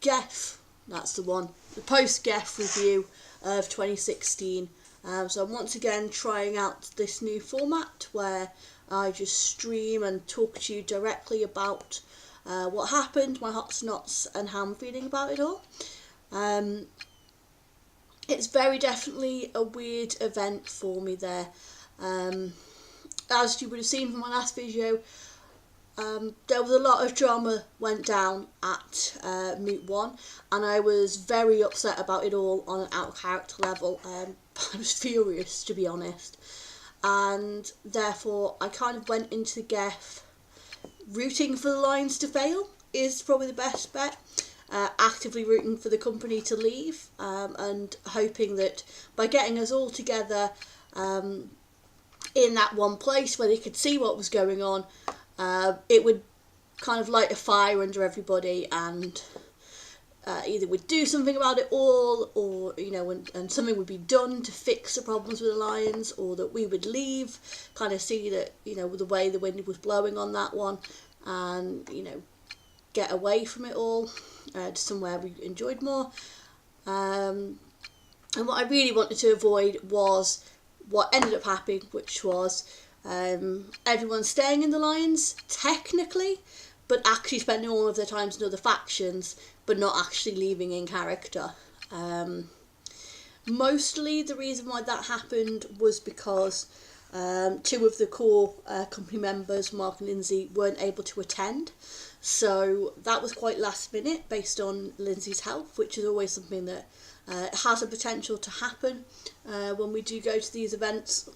GEF, that's the one, the post-GEF review of 2016. So I'm once again trying out this new format where I just stream and talk to you directly about what happened, my hots and nots, and how I'm feeling about it all. It's very definitely a weird event for me there. As you would have seen from my last video, there was a lot of drama went down at Moot 1, and I was very upset about it all on an out of character level. I was furious, to be honest, and therefore I kind of went into the GEF rooting for the Lions to fail is probably the best bet. Actively rooting for the company to leave, and hoping that by getting us all together in that one place where they could see what was going on, it would kind of light a fire under everybody, and either would do something about it all, or and something would be done to fix the problems with the Lions, or that we would leave, kind of see that the way the wind was blowing on that one, and get away from it all to somewhere we enjoyed more. And what I really wanted to avoid was what ended up happening, which was everyone staying in the Lions technically, but actually spending all of their time in other factions, but not actually leaving in character. Mostly the reason why that happened was because two of the core company members, Mark and Lindsay, weren't able to attend. So that was quite last minute based on Lindsay's health, which is always something that has a potential to happen when we do go to these events.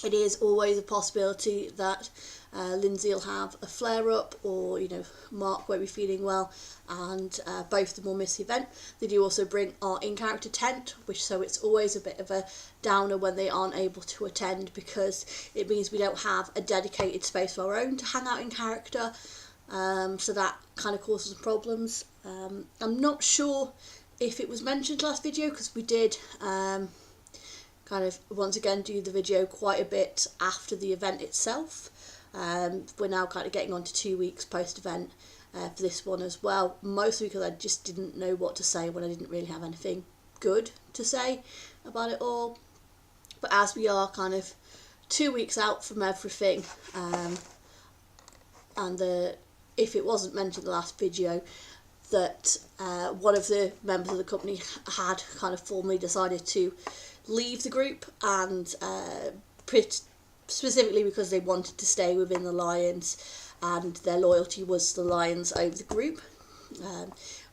It is always a possibility that Lindsay will have a flare-up, or Mark won't be feeling well, and both of them will miss the event. They do also bring our in-character tent, so it's always a bit of a downer when they aren't able to attend, because it means we don't have a dedicated space of our own to hang out in character. So that kind of causes some problems. I'm not sure if it was mentioned last video, because we did kind of once again do the video quite a bit after the event itself. We're now kind of getting on to 2 weeks post-event for this one as well, mostly because I just didn't know what to say when I didn't really have anything good to say about it all. But as we are kind of 2 weeks out from everything, and if it wasn't mentioned in the last video, that one of the members of the company had kind of formally decided to leave the group, and specifically because they wanted to stay within the Lions, and their loyalty was the Lions over the group.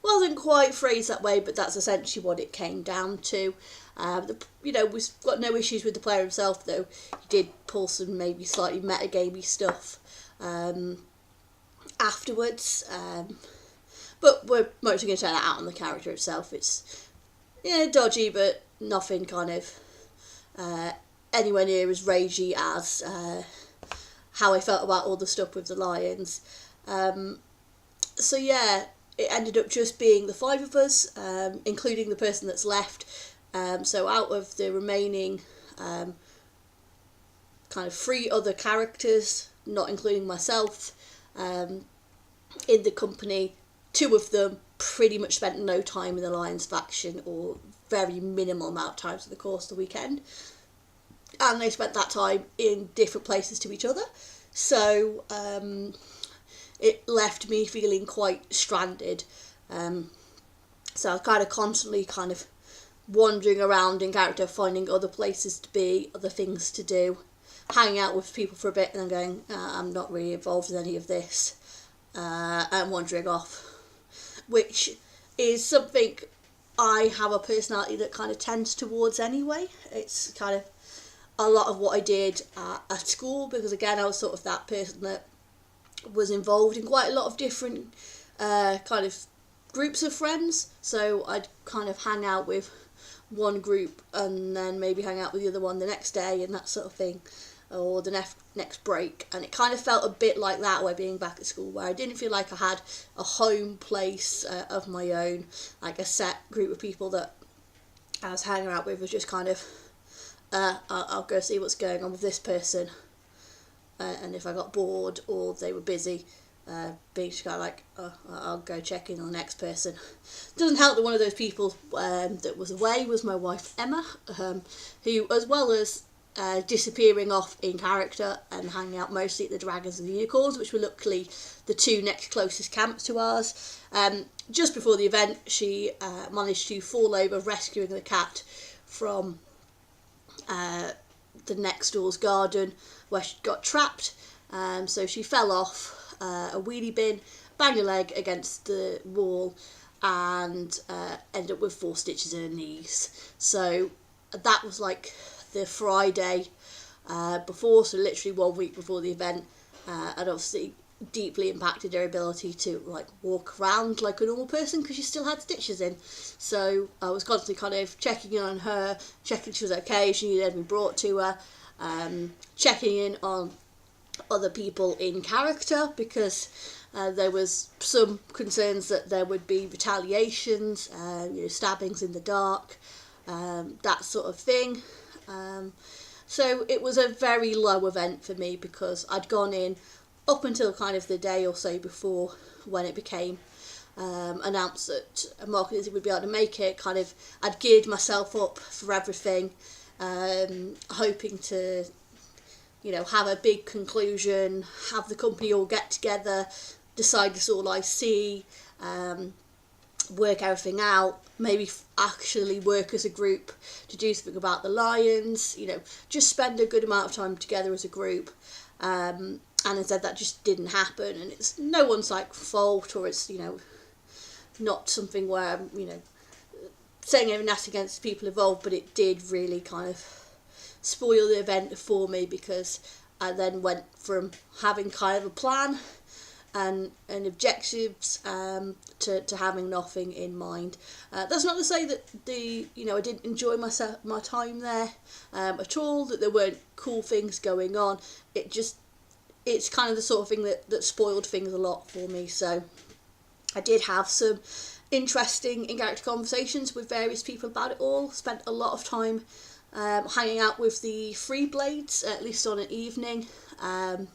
Wasn't quite phrased that way, but that's essentially what it came down to. We've got no issues with the player himself, though. He did pull some maybe slightly metagamey stuff afterwards, but we're mostly going to take that out on the character itself. It's dodgy, but nothing kind of anywhere near as ragey as how I felt about all the stuff with the Lions. So yeah, it ended up just being the 5 of us, including the person that's left. So out of the remaining kind of 3 other characters, not including myself, in the company, 2 of them pretty much spent no time in the Lions faction, or very minimal amount of time in the course of the weekend, and they spent that time in different places to each other. So it left me feeling quite stranded. So I was kind of constantly kind of wandering around in character, finding other places to be, other things to do, hanging out with people for a bit, and then going, I'm not really involved in any of this, and wandering off, which is something I have a personality that kind of tends towards anyway. It's kind of a lot of what I did at school, because again I was sort of that person that was involved in quite a lot of different kind of groups of friends. So I'd kind of hang out with one group and then maybe hang out with the other one the next day and that sort of thing, or the next break, and it kind of felt a bit like that way being back at school, where I didn't feel like I had a home place of my own, like a set group of people that I was hanging out with. Was just kind of I'll go see what's going on with this person, and if I got bored or they were busy, being just kind of like, oh, I'll go check in on the next person. Doesn't help that one of those people that was away was my wife Emma, who, as well as disappearing off in character and hanging out mostly at the Dragons and the Unicorns, which were luckily the two next closest camps to ours. Just before the event, she managed to fall over rescuing the cat from the next door's garden where she got trapped. So she fell off a wheelie bin, banged her leg against the wall, and ended up with 4 stitches in her knees. So that was like the Friday before, so literally 1 week before the event, and obviously deeply impacted her ability to like walk around like a normal person because she still had stitches in. So I was constantly kind of checking in on her, checking she was okay, she needed anything brought to her, checking in on other people in character because there was some concerns that there would be retaliations, stabbings in the dark, that sort of thing. So it was a very low event for me because I'd gone in up until kind of the day or so before when it became announced that Mark and Izzy would be able to make it. Kind of, I'd geared myself up for everything, hoping to, have a big conclusion, have the company all get together, decide this all I see, work everything out, maybe actually work as a group to do something about the lions, just spend a good amount of time together as a group. And instead that just didn't happen, and it's no one's fault, or it's not something where I'm saying anything nasty against the people involved, but it did really kind of spoil the event for me because I then went from having kind of a plan and objectives to having nothing in mind. That's not to say that I didn't enjoy my time there at all, that there weren't cool things going on. It's kind of the sort of thing that spoiled things a lot for me. So I did have some interesting in-character conversations with various people about it all. Spent a lot of time hanging out with the Free Blades, at least on an evening, and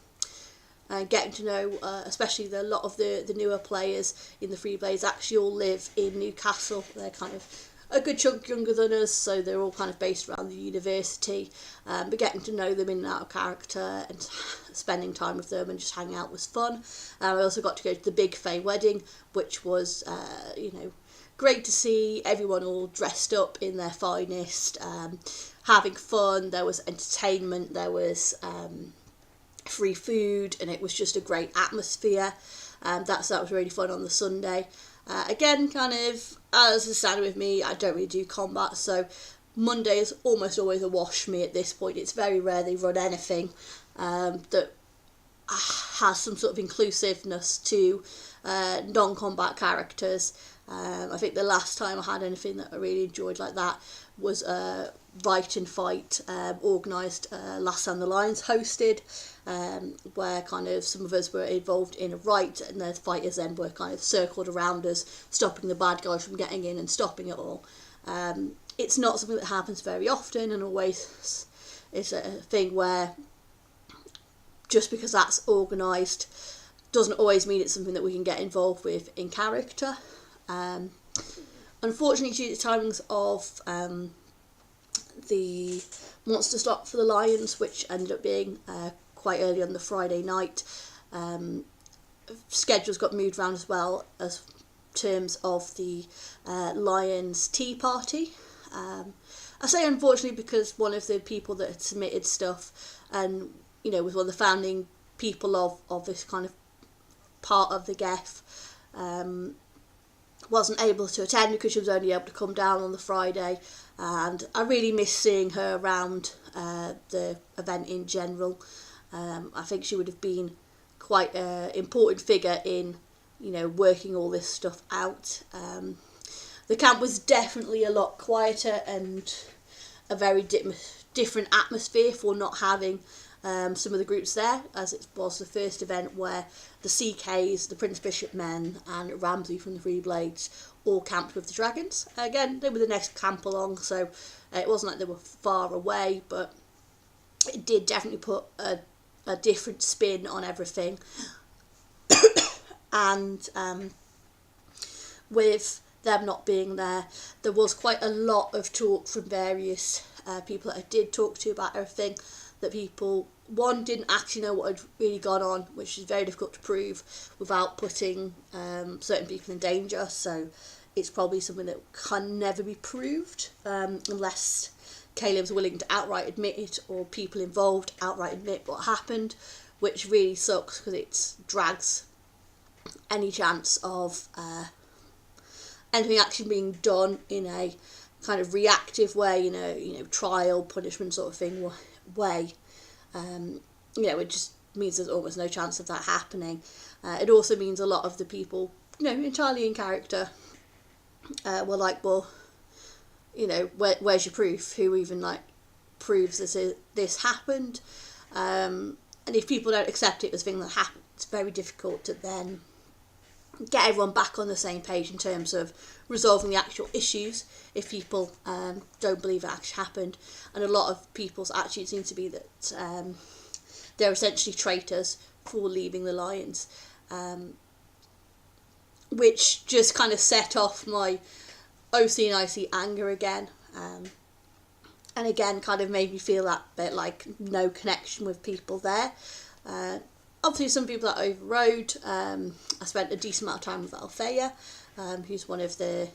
getting to know especially a lot of the newer players in the Free Blades actually all live in Newcastle. They're kind of a good chunk younger than us, so they're all kind of based around the university, but getting to know them in and out of character and spending time with them and just hanging out was fun. I also got to go to the Big Faye wedding, which was great to see everyone all dressed up in their finest, having fun. There was entertainment, there was free food, and it was just a great atmosphere. That was really fun on the Sunday. Again, kind of, as a standard with me, I don't really do combat, so Monday is almost always a wash for me at this point. It's very rare they run anything that has some sort of inclusiveness to non-combat characters. I think the last time I had anything that I really enjoyed like that was Right and Fight, organised Last Stand the Lions hosted, where kind of some of us were involved in a right, and the fighters then were kind of circled around us, stopping the bad guys from getting in and stopping it all. It's not something that happens very often, and always it's a thing where just because that's organised doesn't always mean it's something that we can get involved with in character. Unfortunately, due to the timings of the monster slot for the Lions, which ended up being quite early on the Friday night, schedules got moved around as well as terms of the Lions tea party. I say unfortunately because one of the people that had submitted stuff and was one of the founding people of this kind of part of the GEF wasn't able to attend because she was only able to come down on the Friday, and I really miss seeing her around the event in general. I think she would have been quite an important figure in working all this stuff out. The camp was definitely a lot quieter and a very different atmosphere for not having some of the groups there, as it was the first event where the CKs, the Prince Bishop men, and Ramsey from the Free Blades all camped with the Dragons. Again, they were the next camp along, so it wasn't like they were far away, but it did definitely put a different spin on everything. And with them not being there, there was quite a lot of talk from various people that I did talk to about everything, that people, one, didn't actually know what had really gone on, which is very difficult to prove without putting certain people in danger. So it's probably something that can never be proved unless Caleb's willing to outright admit it, or people involved outright admit what happened, which really sucks because it drags any chance of anything actually being done in a kind of reactive way, you know, trial, punishment sort of thing way. It just means there's almost no chance of that happening. It also means a lot of the people, entirely in character, were like, well, where's your proof? Who even proves this happened? And if people don't accept it as a thing that happened, it's very difficult to then get everyone back on the same page in terms of resolving the actual issues if people don't believe it actually happened. And a lot of people's attitude seems to be that they're essentially traitors for leaving the Lions, which just kind of set off my OC and IC anger again, and again kind of made me feel that bit like no connection with people there. Obviously some people that I overrode. I spent a decent amount of time with Althea, who's one of the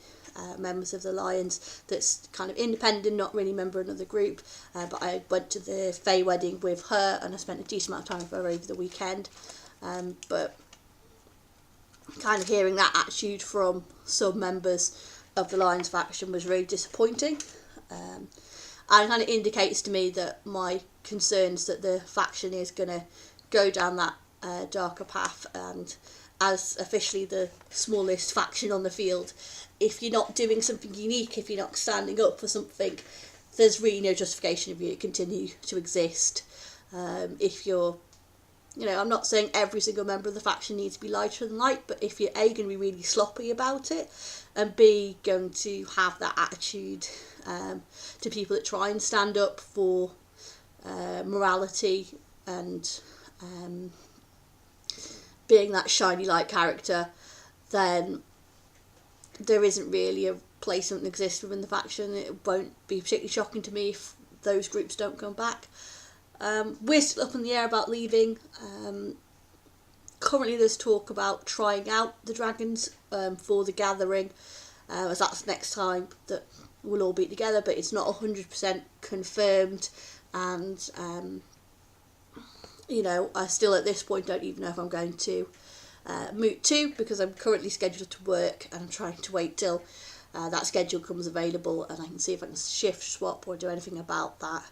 members of the Lions that's kind of independent, not really a member of another group, but I went to the Faye wedding with her and I spent a decent amount of time with her over the weekend. But kind of hearing that attitude from some members of the Lions faction was really disappointing, and kind of indicates to me that my concerns that the faction is going to go down that darker path, and as officially the smallest faction on the field, if you're not doing something unique, if you're not standing up for something, there's really no justification of you to continue to exist. If you're, I'm not saying every single member of the faction needs to be lighter than light, but if you're A, going to be really sloppy about it, and B, going to have that attitude to people that try and stand up for morality and being that shiny light character, then there isn't really a place that exists within the faction. It won't be particularly shocking to me if those groups don't come back. We're still up in the air about leaving. Currently there's talk about trying out the dragons for the gathering, as that's the next time that we'll all be together, but it's not 100% confirmed, and I still at this point don't even know if I'm going to Moot 2, because I'm currently scheduled to work and I'm trying to wait till that schedule comes available and I can see if I can shift, swap or do anything about that.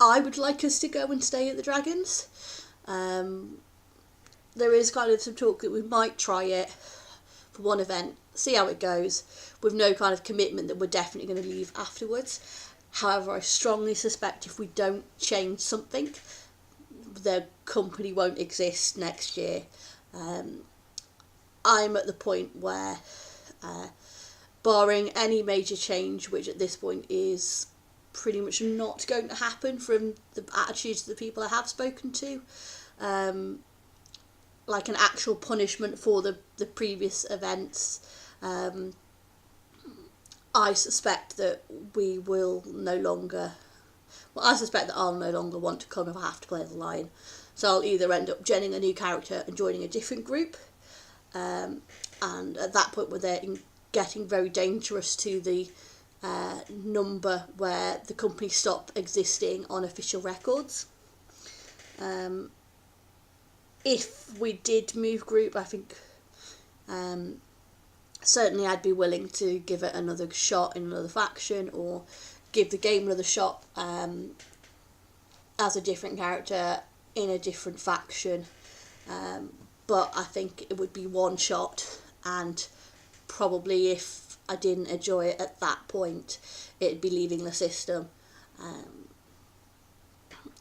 I would like us to go and stay at the Dragons. There is kind of some talk that we might try it for one event, see how it goes, with no kind of commitment that we're definitely going to leave afterwards. However, I strongly suspect if we don't change something, the company won't exist next year. I'm at the point where, barring any major change, which at this point is pretty much not going to happen from the attitudes of the people I have spoken to, like an actual punishment for the previous events, I suspect that we will no longer, I suspect that I'll no longer want to come if I have to play the Lion. So I'll either end up genning a new character and joining a different group, and at that point where they're getting very dangerous to the number where the company stop existing on official records. If we did move group, I think certainly I'd be willing to give it another shot in another faction, or give the game another shot as a different character in a different faction. But I think it would be one shot, and probably if I didn't enjoy it at that point, it'd be leaving the system.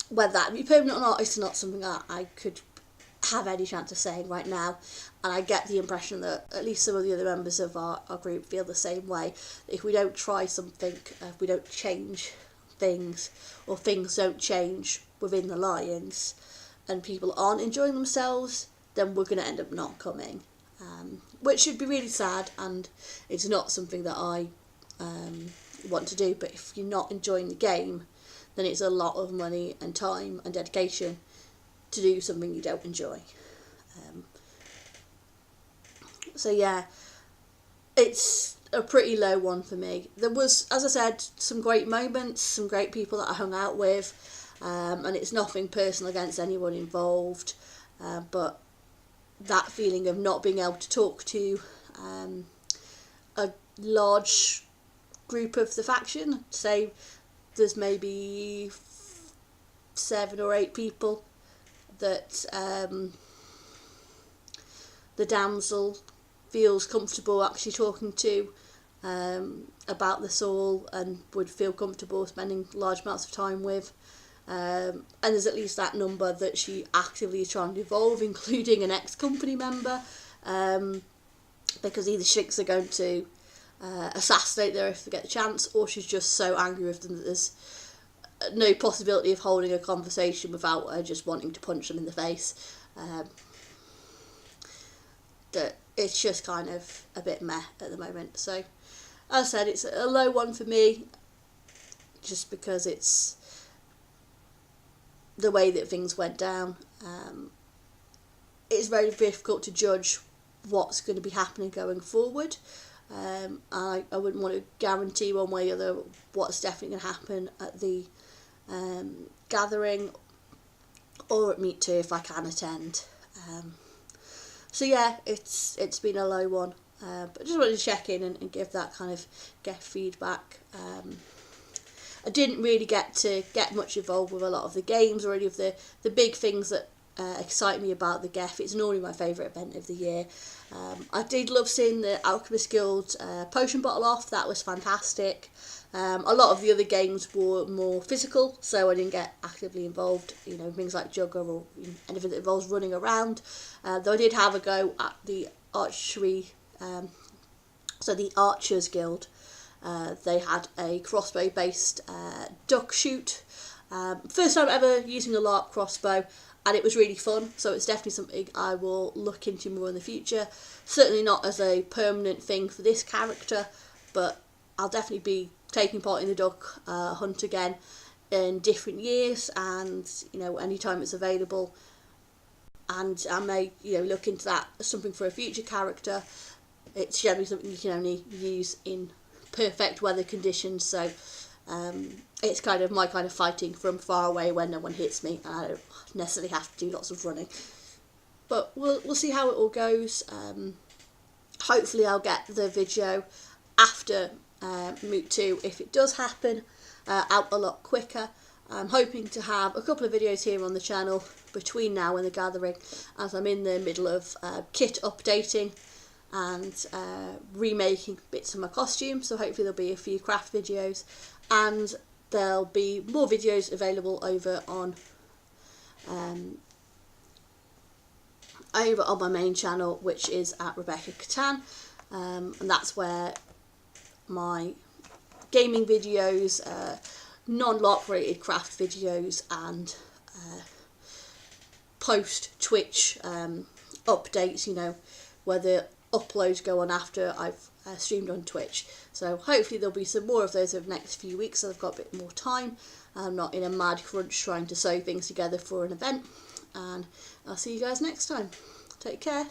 Whether that be permanent or not, it's not something that I could have any chance of saying right now, and I get the impression that at least some of the other members of our group feel the same way. If we don't try something, if we don't change things, or things don't change within the Lions, and people aren't enjoying themselves, then we're going to end up not coming, which should be really sad, and it's not something that I want to do. But if you're not enjoying the game, then it's a lot of money and time and dedication to do something you don't enjoy. So yeah, it's a pretty low one for me. There was, as I said, some great moments, some great people that I hung out with, and it's nothing personal against anyone involved, but that feeling of not being able to talk to a large group of the faction, say there's maybe 7 or 8 people that the damsel feels comfortable actually talking to about this all, and would feel comfortable spending large amounts of time with. And there's at least that number that she actively is trying to evolve, including an ex-company member, because either Shinx are going to assassinate her if they get the chance, or she's just so angry with them that there's no possibility of holding a conversation without her just wanting to punch them in the face. That it's just kind of a bit meh at the moment. So, as I said, it's a low one for me, just because it's the way that things went down. It's very difficult to judge what's going to be happening going forward. I wouldn't want to guarantee one way or the other what's definitely going to happen at the gathering or at Meet 2 if I can attend. So yeah, it's been a low one, but I just wanted to check in and give that kind of feedback. I didn't really get much involved with a lot of the games or any of the big things that excite me about the GEF. It's normally my favourite event of the year. I did love seeing the Alchemist Guild potion bottle off. That was fantastic. A lot of the other games were more physical, so I didn't get actively involved, things like Jugger or anything that involves running around. Though I did have a go at the archery, so the Archers Guild. They had a crossbow based duck shoot. First time ever using a LARP crossbow, and it was really fun, so it's definitely something I will look into more in the future. Certainly not as a permanent thing for this character, but I'll definitely be taking part in the duck hunt again in different years, and anytime it's available. And I may look into that as something for a future character. It's generally something you can only use in perfect weather conditions, so it's kind of my kind of fighting from far away when no one hits me, and I don't necessarily have to do lots of running. But we'll see how it all goes. Hopefully I'll get the video after Moot 2, if it does happen, out a lot quicker. I'm hoping to have a couple of videos here on the channel between now and the gathering, as I'm in the middle of kit updating and remaking bits of my costume, so hopefully there'll be a few craft videos, and there'll be more videos available over on my main channel, which is at Rebecca Catan, and that's where my gaming videos, non-LARP related craft videos, and post Twitch updates, where the uploads go on after I've streamed on Twitch. So hopefully there'll be some more of those over the next few weeks, so I've got a bit more time. I'm not in a mad crunch trying to sew things together for an event, and I'll see you guys next time. Take care.